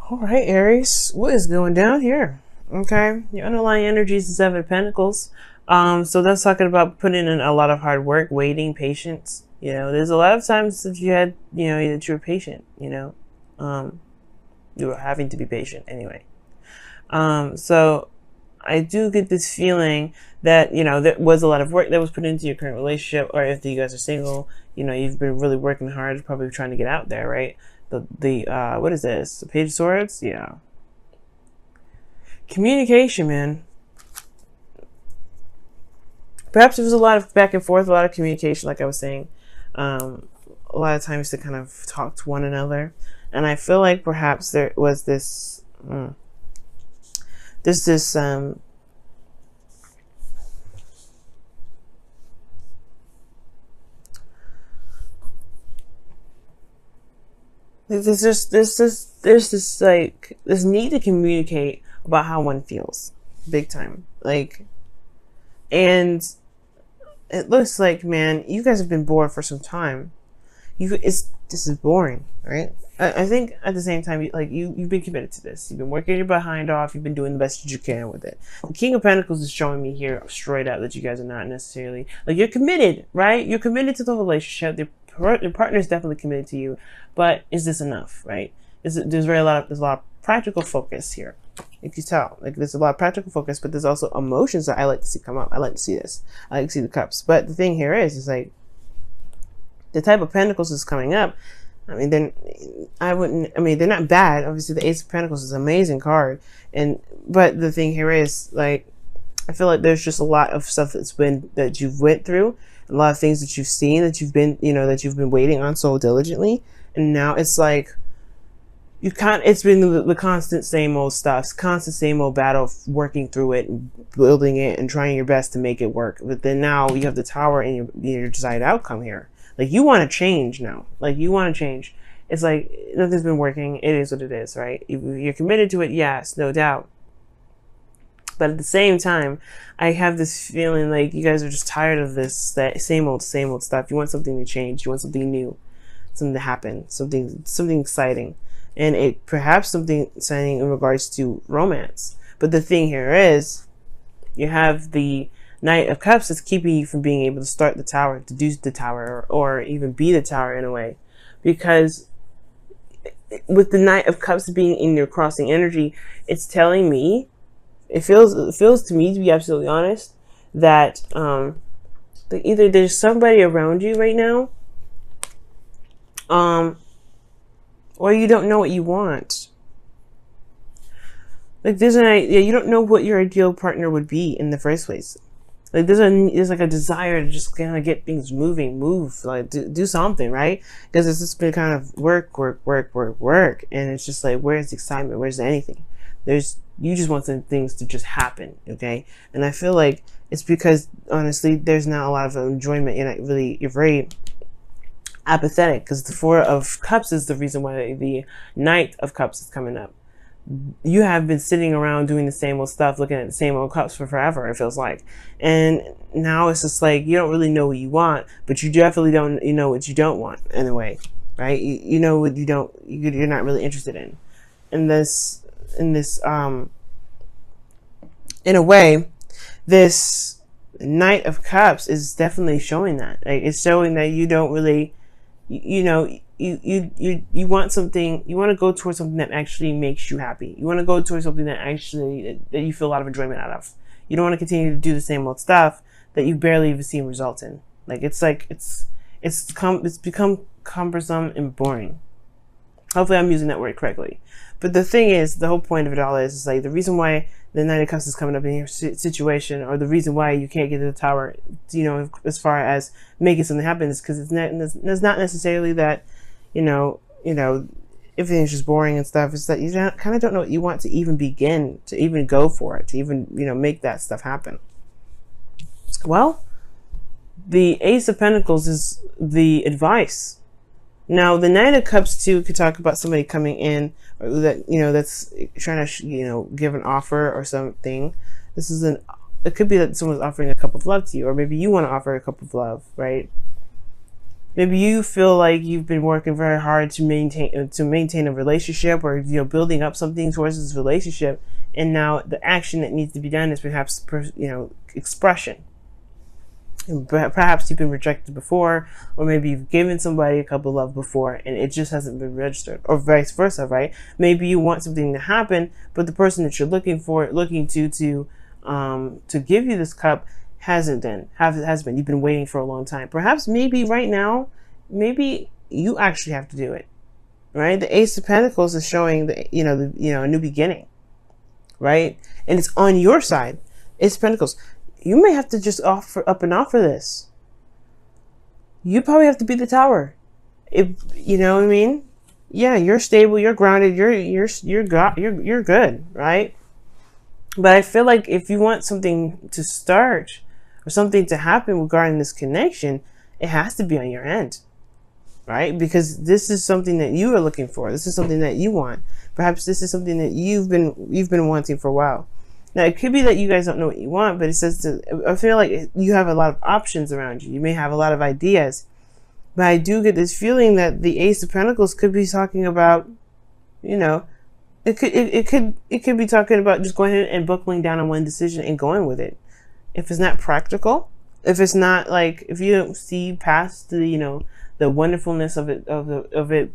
All right, Aries, what is going down here? Okay, your underlying energy is the Seven of Pentacles. So that's talking about putting in a lot of hard work, waiting, patience. You know, there's a lot of times that you had, that you were patient. You were having to be patient anyway. So I do get this feeling that, there was a lot of work that was put into your current relationship, or if you guys are single, you've been really working hard, probably trying to get out there, right? What is this? The Page of Swords? Yeah. Communication, man. Perhaps there was a lot of back and forth, a lot of communication, like I was saying. A lot of times to kind of talk to one another. And I feel like perhaps there was this... there's this... There's this like this need to communicate about how one feels, big time. Like, and it looks like, man, you guys have been bored for some time. This is boring, right? I think at the same time, you've been committed to this. You've been working your behind off. You've been doing the best that you can with it. The King of Pentacles is showing me here straight up that you guys are not necessarily like you're committed, right? You're committed to the relationship. Your partner is definitely committed to you, but is this enough, right? There's a lot of practical focus here. You can tell, like there's a lot of practical focus, but there's also emotions that I like to see come up. I like to see this. I like to see the cups. But the thing here is like the type of Pentacles is coming up. I mean, they're not bad. Obviously, the Ace of Pentacles is an amazing card, but the thing here is like I feel like there's just a lot of stuff that you've went through. A lot of things that you've seen, that you've been waiting on so diligently, and now it's like it's been the constant same old stuff, constant same old battle, working through it and building it and trying your best to make it work. But then now you have the Tower and your desired outcome here. Like you want to change now. Like you want to change. It's like nothing's been working. It is what it is, right? You're committed to it, yes, no doubt. But at the same time, I have this feeling like you guys are just tired of that same old stuff. You want something to change. You want something new, something to happen, something exciting, and perhaps something exciting in regards to romance. But the thing here is, you have the Knight of Cups that's keeping you from being able to start the Tower, to do the Tower, or even be the Tower in a way, because with the Knight of Cups being in your crossing energy, it's telling me. It feels to me, to be absolutely honest, that either there's somebody around you right now, or you don't know what you want. Like you don't know what your ideal partner would be in the first place. Like there's like a desire to just kind of get things move, like do something, right? Because it's just been kind of work, and it's just like, where's the excitement? Where's anything? You just want some things to just happen, okay? And I feel like it's because, honestly, there's not a lot of enjoyment. You're very apathetic, because the Four of Cups is the reason why the Knight of Cups is coming up. You have been sitting around doing the same old stuff, looking at the same old cups for forever, it feels like. And now it's just like, you don't really know what you want, but you definitely don't, know what you don't want, in a way, right? You know what you're not really interested in. In a way, this Knight of Cups is definitely showing that. Like, it's showing that you don't really, you want something. You want to go towards something that actually makes you happy. You want to go towards something that you feel a lot of enjoyment out of. You don't want to continue to do the same old stuff that you barely even see results in. Like it's become cumbersome and boring. Hopefully I'm using that word correctly. But the thing is, the whole point of it all is like the reason why the Knight of Cups is coming up in your situation, or the reason why you can't get to the Tower, as far as making something happen, is because it's not necessarily that, everything's just boring and stuff. It's that you kind of don't know what you want to even begin, to even go for it, to even, make that stuff happen. Well, the Ace of Pentacles is the advice. Now, the Knight of Cups too could talk about somebody coming in, or that that's trying to give an offer or something. It could be that someone's offering a cup of love to you, or maybe you want to offer a cup of love, right? Maybe you feel like you've been working very hard to maintain a relationship, or building up something towards this relationship, and now the action that needs to be done is perhaps expression. And perhaps you've been rejected before, or maybe you've given somebody a cup of love before and it just hasn't been registered, or vice versa, right? Maybe you want something to happen, but the person that you're looking to give you this cup hasn't been. You've been waiting for a long time. Perhaps maybe right now, maybe you actually have to do it, right? The Ace of Pentacles is showing a new beginning, right? And it's on your side. Ace of Pentacles. You may have to just offer this. You probably have to be the Tower. You know what I mean? Yeah, you're stable, you're grounded, you're good, right? But I feel like if you want something to start or something to happen regarding this connection, it has to be on your end, right? Because this is something that you are looking for. This is something that you want. Perhaps this is something that you've been wanting for a while. Now, it could be that you guys don't know what you want, but I feel like you have a lot of options around you. You may have a lot of ideas, but I do get this feeling that the Ace of Pentacles could be talking about, it could be talking about just going ahead and buckling down on one decision and going with it. If it's not practical, if it's not like, if you don't see past the wonderfulness of it,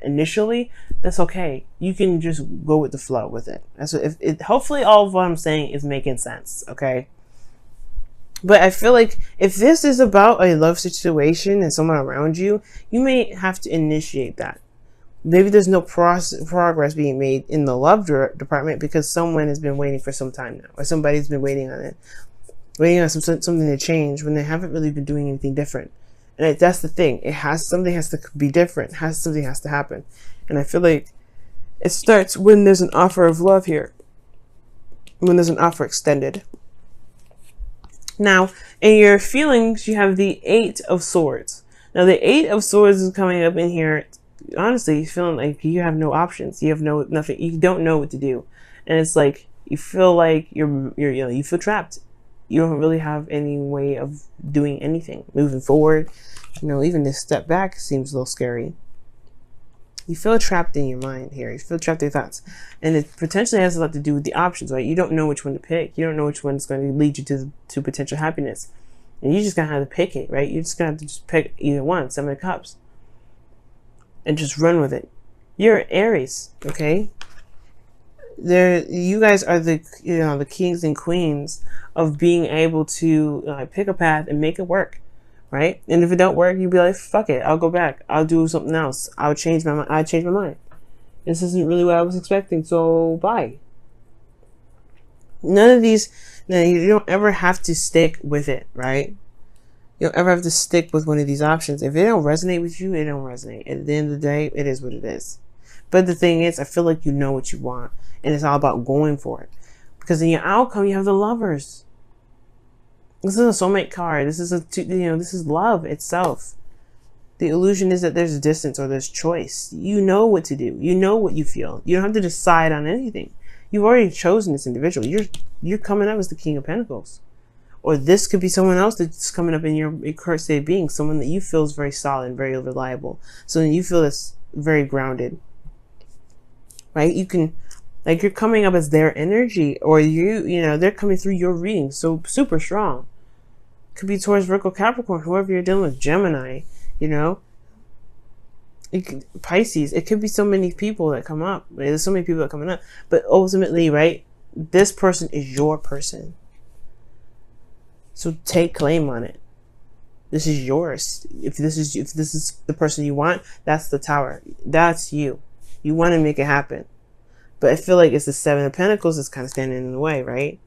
initially, that's okay. You can just go with the flow with it. That's what, hopefully all of what I'm saying is making sense, okay? But I feel like if this is about a love situation and someone around you, you may have to initiate that. Maybe there's no progress being made in the love department because someone has been waiting for some time now, or somebody's been waiting on something to change when they haven't really been doing anything different. And that's the thing. Something has to be different. Something has to happen. And I feel like it starts when there's an offer of love here. When there's an offer extended. Now, in your feelings, you have the 8 of Swords. Now, the 8 of Swords is coming up in here. Honestly, you're feeling like you have no options. You have nothing. You don't know what to do. And it's like, you feel like you feel trapped. You don't really have any way of doing anything. Moving forward, even this step back seems a little scary. You feel trapped in your mind here. You feel trapped in your thoughts. And it potentially has a lot to do with the options, right? You don't know which one to pick. You don't know which one is going to lead you to potential happiness. And you just going to have to pick it, right? You're just going to have to just pick either one, 7 of Cups. And just run with it. You're Aries, okay? You guys are the kings and queens of being able to pick a path and make it work, right? And if it don't work, you'd be like, fuck it, I'll go back, I'll do something else, I'll change my mind. I change my mind. This isn't really what I was expecting, so bye. None of these. Now, you don't ever have to stick with it, right? You don't ever have to stick with one of these options. If it don't resonate with you, it don't resonate. At the end of the day, it is what it is. But the thing is, I feel like you know what you want, and it's all about going for it. Because in your outcome, you have the Lovers. This is a soulmate card. This is this is love itself. The illusion is that there's distance or there's choice. You know what to do. You know what you feel. You don't have to decide on anything. You've already chosen this individual. You're coming up as the King of Pentacles. Or this could be someone else that's coming up in your current state of being. Someone that you feel is very solid and very reliable. Someone you feel that's very grounded. Right? You can, like, you're coming up as their energy, or they're coming through your reading so super strong. Could be towards Virgo, Capricorn, whoever you're dealing with, Gemini, Pisces. It could be so many people that come up. There's so many people that are coming up, but ultimately, right, this person is your person. So take claim on it. This is yours. If this is the person you want, that's the Tower. That's you. You want to make it happen. But I feel like it's the 7 of Pentacles that's kind of standing in the way, right?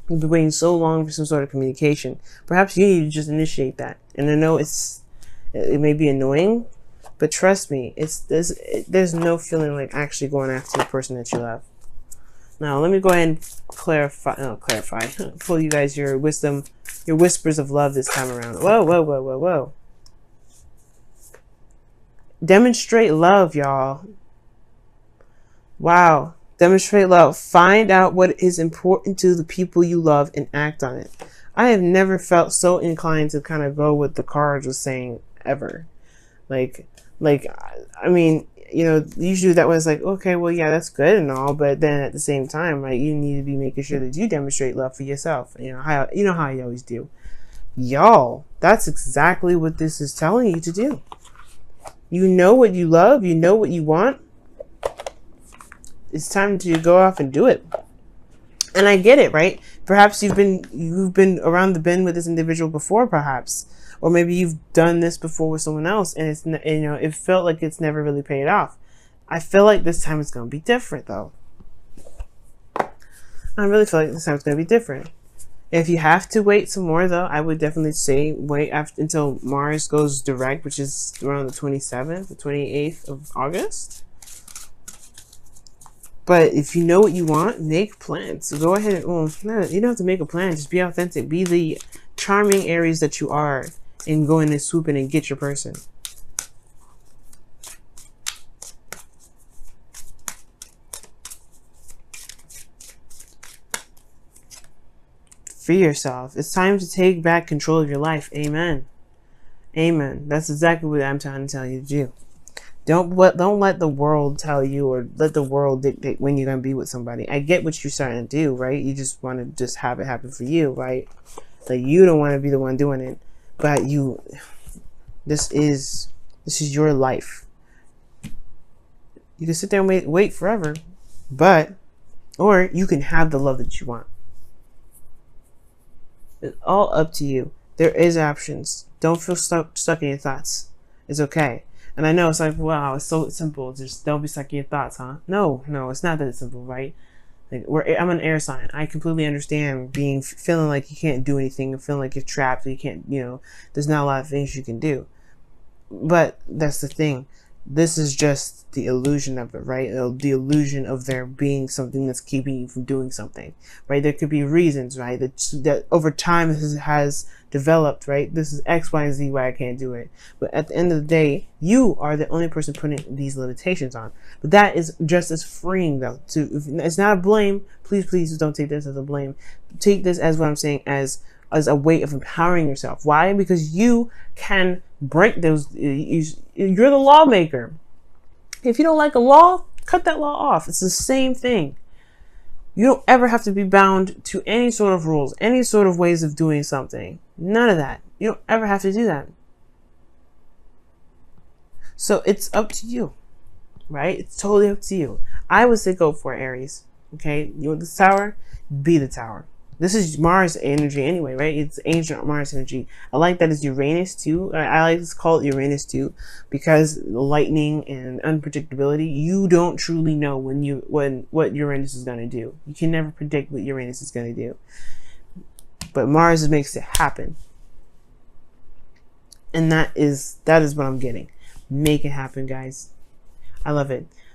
You've been waiting so long for some sort of communication. Perhaps you need to just initiate that. And I know it may be annoying, but trust me, there's no feeling like actually going after the person that you love. Now, let me go ahead and clarify, pull you guys your wisdom, your whispers of love this time around. Whoa, whoa, whoa, whoa, whoa. Demonstrate love, y'all. Wow. Demonstrate love. Find out what is important to the people you love and act on it. I have never felt so inclined to kind of go with the cards was saying ever. Like, I mean, you know, usually that was like, okay, well, yeah, that's good and all, but then at the same time, right, you need to be making sure that you demonstrate love for yourself. You know how you always do. Y'all, that's exactly what this is telling you to do. You know what you love, you know what you want. It's time to go off and do it. And I get it, right? Perhaps you've been around the bend with this individual before, perhaps, or maybe you've done this before with someone else, and it's, you know, it felt like it's never really paid off. I feel like this time it's going to be different, though. I really feel like this time it's going to be different. If you have to wait some more, though, I would definitely say wait until Mars goes direct, which is around the 27th, the 28th of August. But if you know what you want, make plans. So go ahead and, well, no, you don't have to make a plan. Just be authentic. Be the charming Aries that you are, and go in and swoop in and get your person. Free yourself. It's time to take back control of your life. Amen. Amen. That's exactly what I'm trying to tell you to do. Don't let the world tell you, or let the world dictate when you're going to be with somebody. I get what you're starting to do, right? You just want to just have it happen for you, right? Like, you don't want to be the one doing it, but this is your life. You can sit there and wait forever, or you can have the love that you want. It's all up to you. There is options. Don't feel stuck in your thoughts. It's okay. And I know it's like, wow, it's so simple. Just don't be stuck in your thoughts, huh? No, it's not that simple, right? Like, I'm an air sign. I completely understand feeling like you can't do anything, feeling like you're trapped, you can't, you know, there's not a lot of things you can do. But that's the thing. This is just the illusion of it, right? The illusion of there being something that's keeping you from doing something, right? There could be reasons, right? That over time has developed, right? This is X, Y, and Z why I can't do it. But at the end of the day, you are the only person putting these limitations on. But that is just as freeing, though. It's not a blame. Please don't take this as a blame. Take this as what I'm saying, as a way of empowering yourself. Why? Because you can break those. You're the lawmaker. If you don't like a law, cut that law off. It's the same thing. You don't ever have to be bound to any sort of rules, any sort of ways of doing something. None of that. You don't ever have to do that. So it's up to you, right? It's totally up to you. I would say go for it, Aries. Okay? You want this tower? Be the tower. This is Mars energy anyway, right? It's ancient Mars energy. I like that it's Uranus too. I like to call it Uranus too, because lightning and unpredictability. You don't truly know what Uranus is going to do. You can never predict what Uranus is going to do. But Mars makes it happen, and that is what I'm getting. Make it happen, guys. I love it.